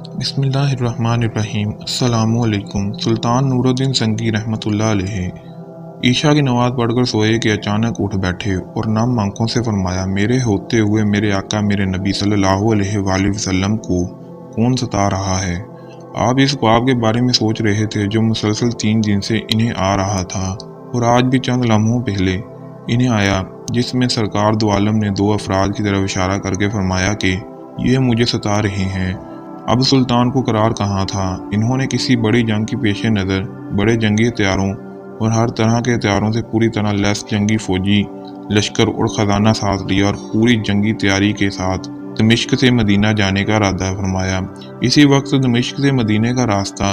بسم اللہ الرحمن الرحیم۔ السلام علیکم۔ سلطان نور الدین سنگی رحمۃ اللہ علیہ عشاء کی نماز پڑھ کر سوئے کہ اچانک اٹھ بیٹھے اور نم آنکھوں سے فرمایا، میرے ہوتے ہوئے میرے آقا میرے نبی صلی اللہ علیہ وآلہ وسلم کو کون ستا رہا ہے؟ آپ اس خواب کے بارے میں سوچ رہے تھے جو مسلسل 3 دن سے انہیں آ رہا تھا، اور آج بھی چند لمحوں پہلے انہیں آیا، جس میں سرکار دو عالم نے 2 افراد کی طرف اشارہ کر کے فرمایا کہ یہ مجھے ستا رہے ہیں۔ اب سلطان کو قرار کہاں تھا؟ انہوں نے کسی بڑی جنگ کی پیش نظر بڑے جنگی ہتھیاروں اور ہر طرح کے ہتھیاروں سے پوری طرح لیس جنگی فوجی لشکر اور خزانہ ساز لیا اور پوری جنگی تیاری کے ساتھ دمشق سے مدینہ جانے کا ارادہ فرمایا۔ اسی وقت دمشق سے مدینہ کا راستہ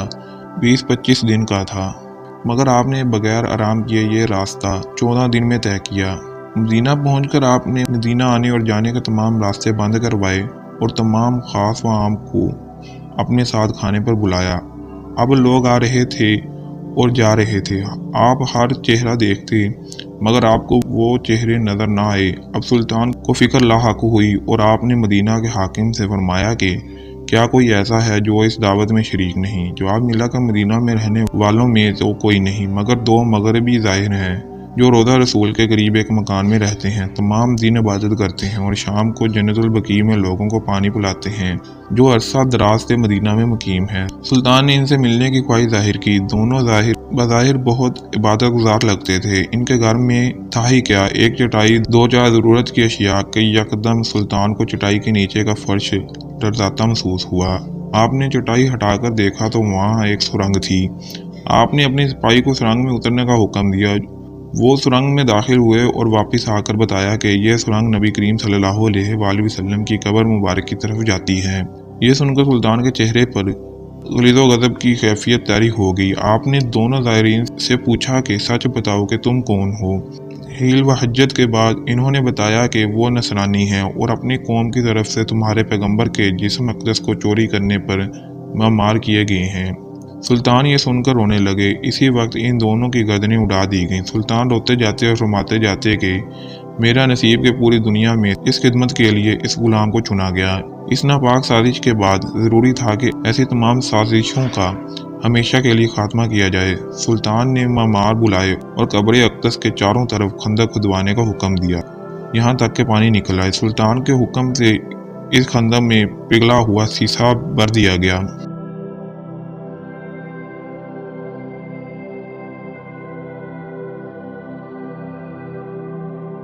20-25 دن کا تھا، مگر آپ نے بغیر آرام کیے یہ راستہ 14 دن میں طے کیا۔ مدینہ پہنچ کر آپ نے مدینہ آنے اور جانے کے تمام راستے بند کروائے اور تمام خاص و عام کو اپنے ساتھ کھانے پر بلایا۔ اب لوگ آ رہے تھے اور جا رہے تھے، آپ ہر چہرہ دیکھتے مگر آپ کو وہ چہرے نظر نہ آئے۔ اب سلطان کو فکر لاحق ہوئی اور آپ نے مدینہ کے حاکم سے فرمایا کہ کیا کوئی ایسا ہے جو اس دعوت میں شریک نہیں؟ جواب ملا کہ مدینہ میں رہنے والوں میں تو کوئی نہیں، مگر 2 مغربی ظاہر ہیں جو روضہ رسول کے قریب ایک مکان میں رہتے ہیں، تمام دن عبادت کرتے ہیں اور شام کو جنت البقیع میں لوگوں کو پانی پلاتے ہیں، جو عرصہ دراز سے مدینہ میں مقیم ہے۔ سلطان نے ان سے ملنے کی خواہش ظاہر کی۔ دونوں بظاہر بہت عبادت گزار لگتے تھے۔ ان کے گھر میں تھا ہی کیا، ایک چٹائی، 2-4 ضرورت کی اشیاء، کہ یکدم سلطان کو چٹائی کے نیچے کا فرش لرزاتا محسوس ہوا۔ آپ نے چٹائی ہٹا کر دیکھا تو وہاں ایک سرنگ تھی۔ آپ نے اپنے سپاہی کو سرنگ میں اترنے کا حکم دیا۔ وہ سرنگ میں داخل ہوئے اور واپس آ کر بتایا کہ یہ سرنگ نبی کریم صلی اللہ علیہ وآلہ وسلم کی قبر مبارک کی طرف جاتی ہے۔ یہ سن کر سلطان کے چہرے پر غلیظ و غضب کی کیفیت طاری ہو گئی۔ آپ نے دونوں زائرین سے پوچھا کہ سچ بتاؤ کہ تم کون ہو؟ حیل و حجت کے بعد انہوں نے بتایا کہ وہ نصرانی ہیں اور اپنی قوم کی طرف سے تمہارے پیغمبر کے جسم اقدس کو چوری کرنے پر معمار کیے گئے ہیں۔ سلطان یہ سن کر رونے لگے۔ اسی وقت ان دونوں کی گردنیں اڑا دی گئیں۔ سلطان روتے جاتے اور فرماتے جاتے کہ میرا نصیب کہ پوری دنیا میں اس خدمت کے لیے اس غلام کو چنا گیا۔ اس ناپاک سازش کے بعد ضروری تھا کہ ایسی تمام سازشوں کا ہمیشہ کے لیے خاتمہ کیا جائے۔ سلطان نے معمار بلائے اور قبر اقدس کے چاروں طرف خندق کھدوانے کا حکم دیا، یہاں تک کہ پانی نکل آئے۔ سلطان کے حکم سے اس خندق میں پگھلا ہوا سیسا بھر دیا گیا۔